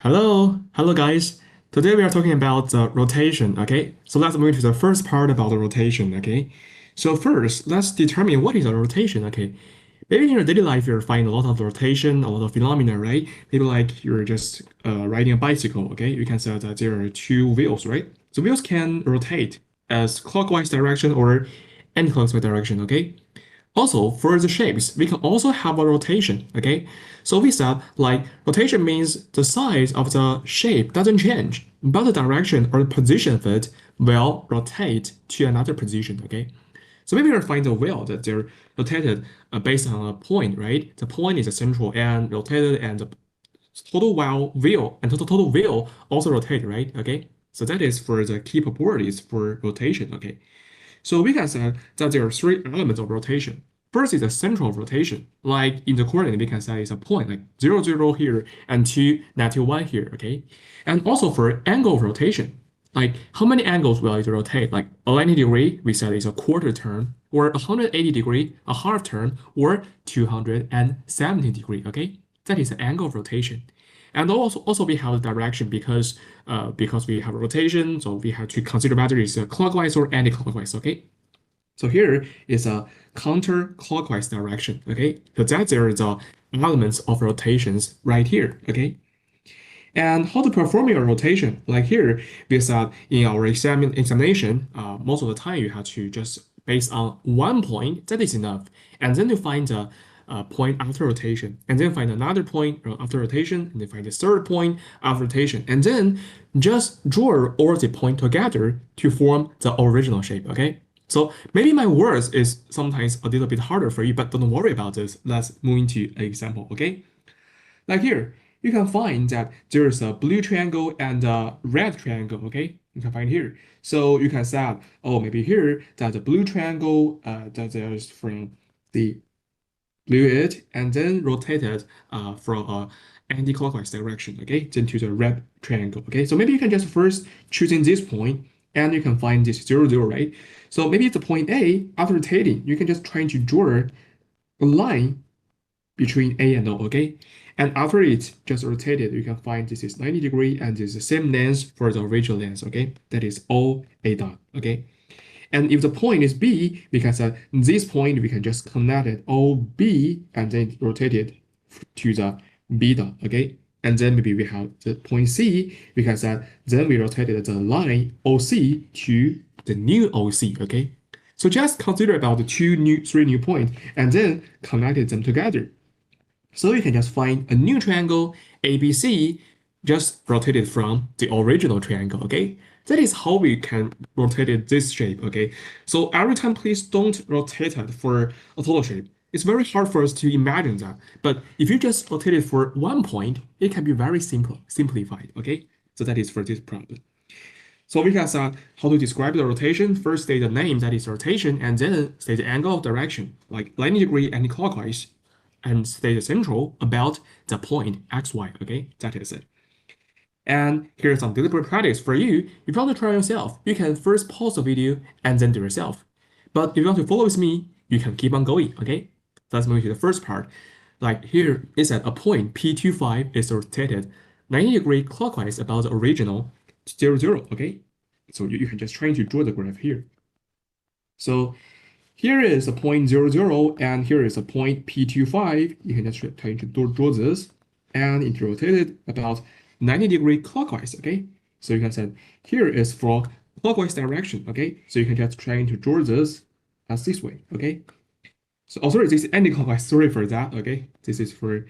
Hello guys. Today we are talking about rotation, okay? So let's move to the first part about the rotation, okay? So first, let's determine what is a rotation, okay? Maybe in your daily life you're finding a lot of rotation, a lot of phenomena, right? Maybe like you're just riding a bicycle, okay? You can say that there are two wheels, right? So wheels can rotate as clockwise direction or anti-clockwise direction, okay? Also, for the shapes, we can also have a rotation, okay? So we said, like, rotation means the size of the shape doesn't change, but the direction or the position of it will rotate to another position, okay? So maybe you'll find the wheel that they're rotated based on a point, right? The point is a central and rotated, and the total wheel also rotate, right? Okay? So that is for the key properties for rotation, okay? So we can say that there are three elements of rotation. First is the central of rotation. Like in the coordinate, we can say it's a point, like 0, 0 here and 2, -1 here, okay? And also for angle of rotation, like how many angles will it rotate? Like a 90 degree, we said is a quarter turn, or 180 degree, a half turn, or 270 degree, okay? That is the angle of rotation. And also we have the direction because we have a rotation, so we have to consider whether it's clockwise or anti-clockwise, okay? So here is a counterclockwise direction, okay? So that there is the elements of rotations right here, okay? And how to perform your rotation, like here, because in our examination, most of the time you have to just based on one point, that is enough. And then you find a point after rotation, and then find another point after rotation, and then find the third point after rotation, and then just draw all the point together to form the original shape, okay? So maybe my words is sometimes a little bit harder for you, but don't worry about this. Let's move into an example, okay? Like here, you can find that there's a blue triangle and a red triangle, okay? You can find here. So you can say, oh, maybe here that the blue triangle that there's from the blue it and then rotate it from a anti-clockwise direction, okay? Then to the red triangle, okay? So maybe you can just first choosing this point and you can find this 0, 0, right? So maybe it's the point A, after rotating, you can just try to draw a line between A and O, okay? And after it just rotated, you can find this is 90 degree and this is the same length for the original length, okay? That is O A dot, okay? And if the point is B, because this point we can just connect it OB and then rotate it to the B dot, okay? And then maybe we have the point C, because then we rotated the line OC to the new OC, okay? So just consider about the three new points and then connected them together. So you can just find a new triangle, ABC, just rotated from the original triangle, okay? That is how we can rotate this shape, okay? So every time, please don't rotate it for a total shape. It's very hard for us to imagine that. But if you just rotate it for one point, it can be very simplified, okay? So that is for this problem. So we can say how to describe the rotation. First, state the name, that is rotation, and then state the angle of direction, like 90 degree anti-clockwise, and state the central about the point xy, okay? That is it. And here's some deliberate practice for you. If you want to try yourself, you can first pause the video and then do yourself. But if you want to follow with me, you can keep on going, okay? Let's move to the first part. Like here is at a point P25 is rotated 90 degree clockwise about the original 0, 0, okay? So you can just try to draw the graph here. So here is a point 0, 0, and here is a point P25. You can just try to draw this, and it rotated about 90 degree clockwise, okay? So you can say here is for clockwise direction, okay? So you can just try to draw this as this way, okay? So, oh, sorry, this is anti-clockwise. Sorry for that, okay? This is for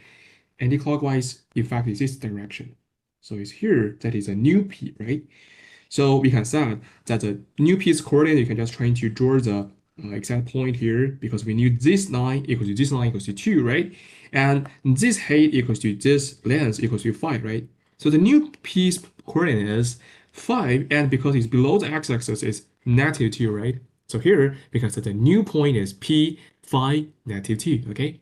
anti-clockwise. In fact, it's this direction. So it's here, that is a new P, right? So we can say that the new P's coordinate, you can just try to draw the exact point here because we knew this line equals to this line equals to 2, right? And this height equals to this length equals to 5, right? So the new P's coordinate is 5, and because it's below the x-axis, it's -2, right? So here, because the new point is P 5 -2, okay?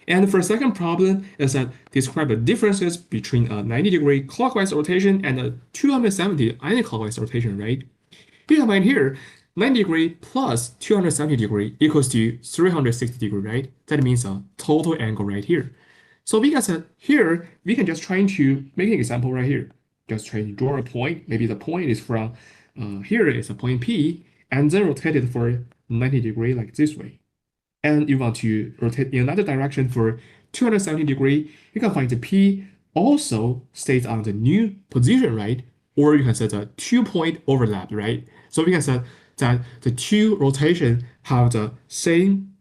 And for the second problem is that describe the differences between a 90 degree clockwise rotation and a 270 anti-clockwise rotation, right? You can find here 90 degree plus 270 degree equals to 360 degree, right? That means a total angle right here. So we can say here, we can just try to make an example right here. Just try to draw a point. Maybe the point is from here is a point P, and then rotate it for 90 degree like this way. And you want to rotate in another direction for 270 degree, you can find the P also stays on the new position, right? Or you can set a 2-point overlap, right? So we can say that the two rotation have the same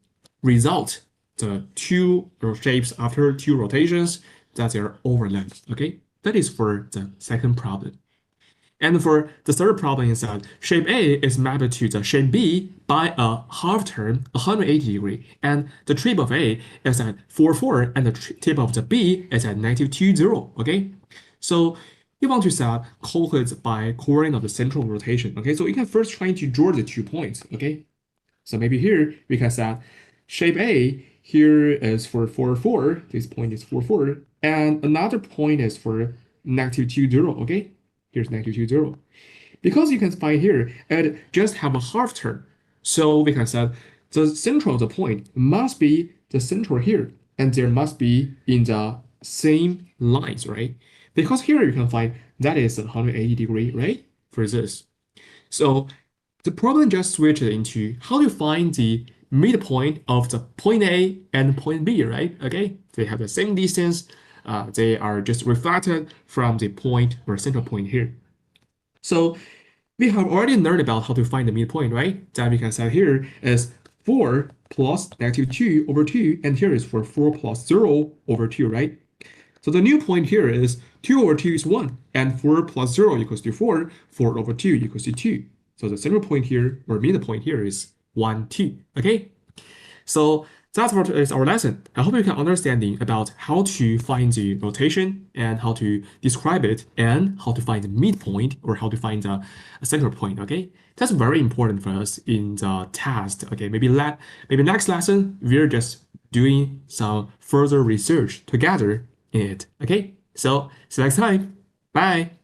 result. The two shapes after two rotations, that they are overlapped. Okay, that is for the second problem. And for the third problem is that shape A is mapped to the shape B by a half turn 180 degree, and the tip of A is at 4, and the tip of the B is at -2, okay? So you want to set coordinates by coordinate of the central rotation, okay? So you can first try to draw the 2 points, okay? So maybe here we can set shape A here is for 4, this point is 4, and another point is for -20, okay? Here's -20. Because you can find here, it just have a half turn. So we can say the central of the point must be the central here, and there must be in the same lines, right? Because here you can find that is 180 degree, right? For this. So the problem just switched into how to find the midpoint of the point A and point B, right? Okay, they have the same distance. They are just reflected from the point or central point here. So we have already learned about how to find the midpoint, right? That we can set here is 4 plus -2 over 2, and here is for 4 plus 0 over 2, right? So the new point here is 2 over 2 is 1, and 4 plus 0 equals to 4, 4 over 2 equals to 2. So the central point here, or midpoint here is 1, 2, okay? So that's what is our lesson. I hope you can understanding about how to find the rotation and how to describe it and how to find the midpoint or how to find the center point, okay? That's very important for us in the test, okay? Maybe next lesson, we're just doing some further research together in it, okay? So see you next time. Bye.